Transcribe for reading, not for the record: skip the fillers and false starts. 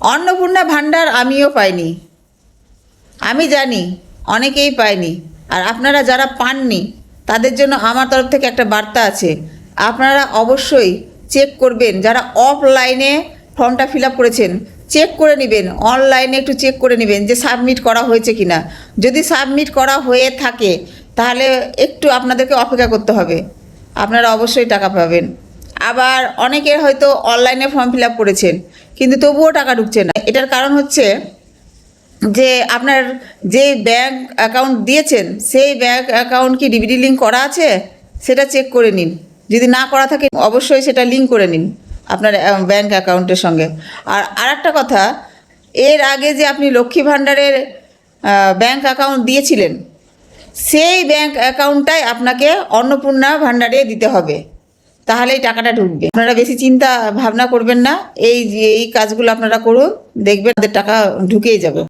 অন্নপূর্ণা ভাণ্ডার আমিও পাইনি, আমি জানি অনেকেই পায়নি। আর আপনারা যারা পাননি তাদের জন্য আমার তরফ থেকে একটা বার্তা আছে, আপনারা অবশ্যই চেক করবেন। যারা অফলাইনে ফর্মটা ফিল আপ করেছেন চেক করে নেবেন, অনলাইনে একটু চেক করে নেবেন যে সাবমিট করা হয়েছে কি না। যদি সাবমিট করা হয়ে থাকে তাহলে একটু আপনাদেরকে অপেক্ষা করতে হবে, আপনারা অবশ্যই টাকা পাবেন। আবার অনেকের হয়তো অনলাইনে ফর্ম ফিল আপ করেছেন কিন্তু তবুও টাকা ঢুকছে না। এটার কারণ হচ্ছে যে আপনার যে ব্যাঙ্ক অ্যাকাউন্ট দিয়েছেন সেই ব্যাঙ্ক অ্যাকাউন্ট কি ডিবিটি লিঙ্ক করা আছে সেটা চেক করে নিন। যদি না করা থাকে অবশ্যই সেটা লিঙ্ক করে নিন আপনার ব্যাঙ্ক অ্যাকাউন্টের সঙ্গে। আর আরেকটা কথা, এর আগে যে আপনি লক্ষ্মী ভাণ্ডারের ব্যাঙ্ক অ্যাকাউন্ট দিয়েছিলেন সেই ব্যাঙ্ক অ্যাকাউন্টটাই আপনাকে অন্নপূর্ণা ভাণ্ডারে দিতে হবে, তাহলেই টাকাটা ঢুকবে। আপনারা বেশি চিন্তা ভাবনা করবেন না, এই কাজগুলো আপনারা করুন, দেখবেন টাকা ঢুকেই যাবে।